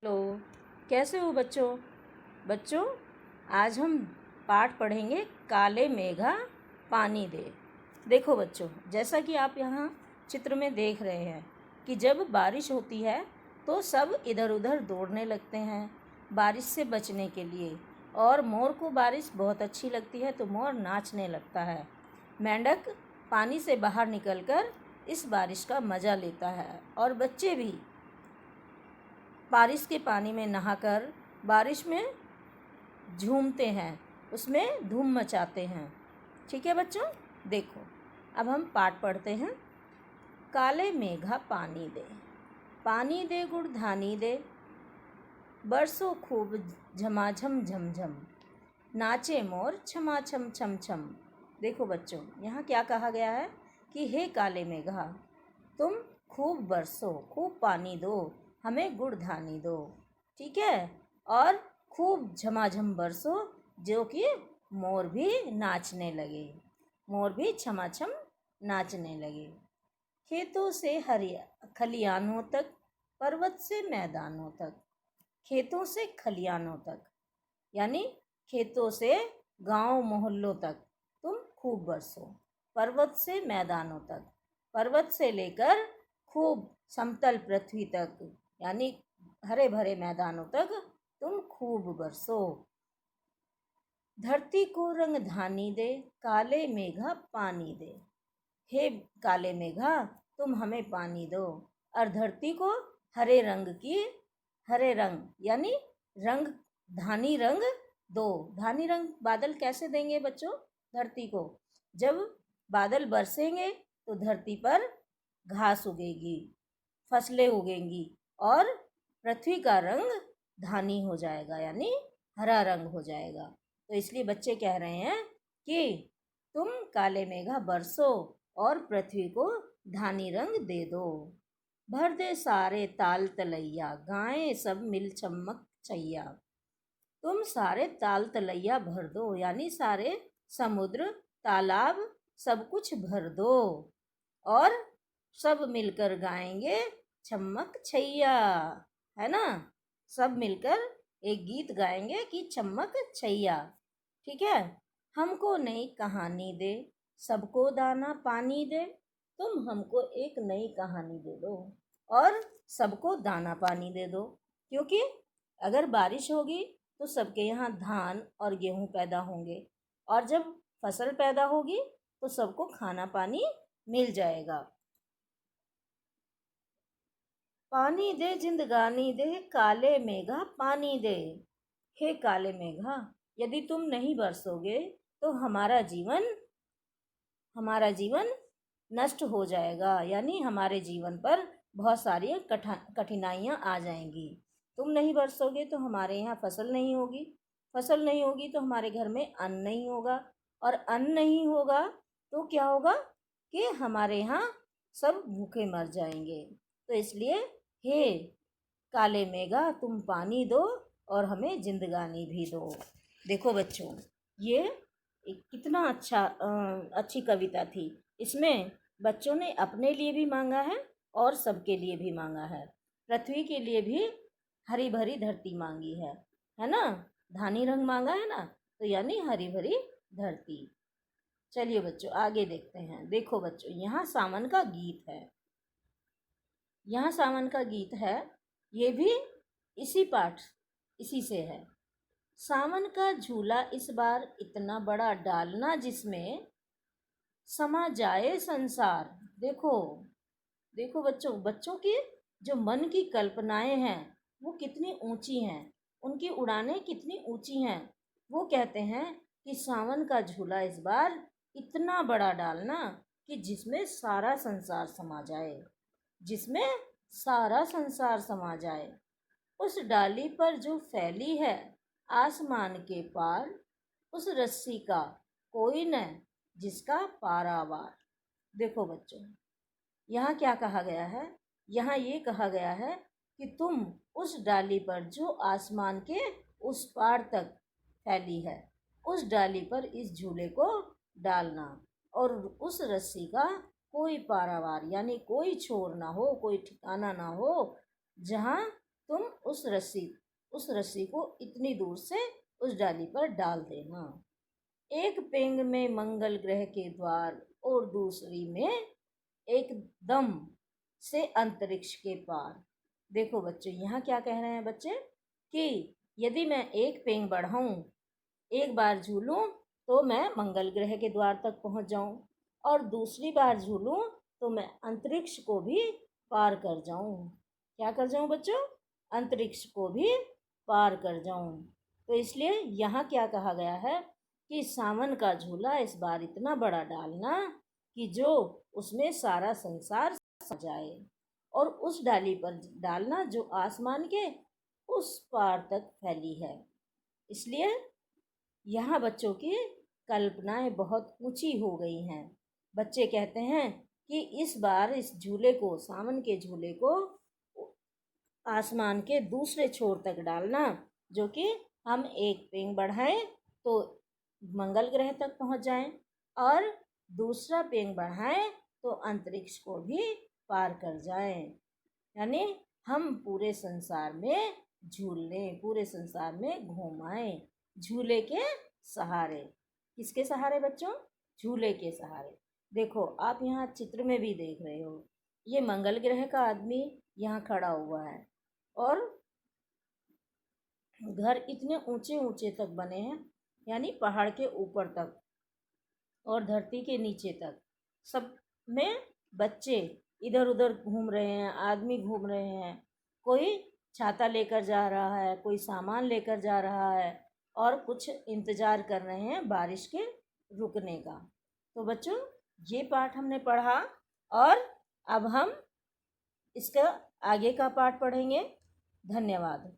Hello, कैसे हो बच्चों? बच्चों, आज हम पाठ पढ़ेंगे काले मेघा पानी दे। देखो बच्चों, जैसा कि आप यहाँ चित्र में देख रहे हैं कि जब बारिश होती है तो सब इधर उधर दौड़ने लगते हैं बारिश से बचने के लिए। और मोर को बारिश बहुत अच्छी लगती है तो मोर नाचने लगता है। मेंढक पानी से बाहर निकलकर इस बारिश का मज़ा लेता है और बच्चे भी बारिश के पानी में नहाकर बारिश में झूमते हैं, उसमें धूम मचाते हैं। ठीक है बच्चों, देखो अब हम पाठ पढ़ते हैं। काले मेघा पानी दे गुड़ धानी दे, बरसों खूब झमाझम झमझम, नाचे मोर छमा छम छम छम। देखो बच्चों, यहाँ क्या कहा गया है कि हे काले मेघा, तुम खूब बरसो, खूब पानी दो, हमें गुड़ धानी दो। ठीक है, और खूब झमाझम बरसो, जो कि मोर भी नाचने लगे, मोर भी छमाछम नाचने लगे। खेतों से खलियानों तक, पर्वत से मैदानों तक। खेतों से खलियानों तक यानी खेतों से गांव मोहल्लों तक तुम खूब बरसो। पर्वत से मैदानों तक, पर्वत से लेकर खूब समतल पृथ्वी तक यानी हरे भरे मैदानों तक तुम खूब बरसो। धरती को रंग धानी दे, काले मेघा पानी दे। हे काले मेघा, तुम हमें पानी दो और धरती को हरे रंग यानी रंग धानी रंग दो। धानी रंग बादल कैसे देंगे बच्चों धरती को? जब बादल बरसेंगे तो धरती पर घास उगेगी, फसलें उगेंगी और पृथ्वी का रंग धानी हो जाएगा यानी हरा रंग हो जाएगा। तो इसलिए बच्चे कह रहे हैं कि तुम काले मेघा बरसो और पृथ्वी को धानी रंग दे दो। भर दे सारे ताल तलैया, गाएं सब मिल चमक छैया। तुम सारे ताल तलैया भर दो यानी सारे समुद्र तालाब सब कुछ भर दो और सब मिलकर गाएंगे चमक छैया, है ना? सब मिलकर एक गीत गाएंगे कि चमक छैया। ठीक है, हमको नई कहानी दे, सबको दाना पानी दे। तुम हमको एक नई कहानी दे दो और सबको दाना पानी दे दो, क्योंकि अगर बारिश होगी तो सबके यहाँ धान और गेहूँ पैदा होंगे और जब फसल पैदा होगी तो सबको खाना पानी मिल जाएगा। पानी दे जिंदगानी दे, काले मेघा पानी दे। हे काले मेघा, यदि तुम नहीं बरसोगे तो हमारा जीवन नष्ट हो जाएगा यानी हमारे जीवन पर बहुत सारी कठिनाइयाँ आ जाएंगी। तुम नहीं बरसोगे तो हमारे यहाँ फसल नहीं होगी, फसल नहीं होगी तो हमारे घर में अन्न नहीं होगा और अन्न नहीं होगा तो क्या होगा कि हमारे यहाँ सब भूखे मर जाएंगे। तो इसलिए हे काले मेघा, तुम पानी दो और हमें जिंदगानी भी दो। देखो बच्चों, ये एक कितना अच्छी कविता थी। इसमें बच्चों ने अपने लिए भी मांगा है और सबके लिए भी मांगा है। पृथ्वी के लिए भी हरी भरी धरती मांगी है ना? धानी रंग मांगा है ना, तो यानी हरी भरी धरती। चलिए बच्चों आगे देखते हैं। देखो बच्चों, यहाँ सावन का गीत है, यहाँ सावन का गीत है, ये भी इसी से है। सावन का झूला इस बार इतना बड़ा डालना, जिसमें समा जाए संसार। देखो देखो बच्चों, बच्चों की जो मन की कल्पनाएं हैं वो कितनी ऊंची हैं, उनकी उड़ानें कितनी ऊंची हैं। वो कहते हैं कि सावन का झूला इस बार इतना बड़ा डालना कि जिसमें सारा संसार समा जाए, जिसमें सारा संसार समा जाए। उस डाली पर जो फैली है आसमान के पार, उस रस्सी का कोई न जिसका पारावार। देखो बच्चों, यहाँ क्या कहा गया है? यहाँ ये कहा गया है कि तुम उस डाली पर जो आसमान के उस पार तक फैली है, उस डाली पर इस झूले को डालना और उस रस्सी का कोई पारावार यानी कोई छोर ना हो, कोई ठिकाना ना हो, जहाँ तुम उस रस्सी को इतनी दूर से उस डाली पर डाल देना। एक पेंग में मंगल ग्रह के द्वार और दूसरी में एकदम से अंतरिक्ष के पार। देखो बच्चों, यहाँ क्या कह रहे हैं बच्चे कि यदि मैं एक पेंग बढ़ाऊं, एक बार झूलूं तो मैं मंगल ग्रह के द्वार तक पहुंच जाऊं, और दूसरी बार झूलूं तो मैं अंतरिक्ष को भी पार कर जाऊं। क्या कर जाऊं बच्चों? अंतरिक्ष को भी पार कर जाऊं। तो इसलिए यहाँ क्या कहा गया है कि सावन का झूला इस बार इतना बड़ा डालना कि जो उसमें सारा संसार समा जाए, और उस डाली पर डालना जो आसमान के उस पार तक फैली है। इसलिए यहाँ बच्चों की कल्पनाएं बहुत ऊंची हो गई हैं। बच्चे कहते हैं कि इस बार इस झूले को, सावन के झूले को आसमान के दूसरे छोर तक डालना, जो कि हम एक पेंग बढ़ाएं तो मंगल ग्रह तक पहुंच जाएं, और दूसरा पेंग बढ़ाएं तो अंतरिक्ष को भी पार कर जाएं। यानी हम पूरे संसार में झूल लें, पूरे संसार में घूम आएं झूले के सहारे। किसके सहारे बच्चों? झूले के सहारे। देखो, आप यहाँ चित्र में भी देख रहे हो, ये मंगल ग्रह का आदमी यहाँ खड़ा हुआ है, और घर इतने ऊंचे ऊंचे तक बने हैं, यानी पहाड़ के ऊपर तक और धरती के नीचे तक। सब में बच्चे इधर उधर घूम रहे हैं, आदमी घूम रहे हैं। कोई छाता लेकर जा रहा है, कोई सामान लेकर जा रहा है, और कुछ इंतज़ार कर रहे हैं बारिश के रुकने का। तो बच्चों, ये पाठ हमने पढ़ा, और अब हम इसका आगे का पाठ पढ़ेंगे। धन्यवाद।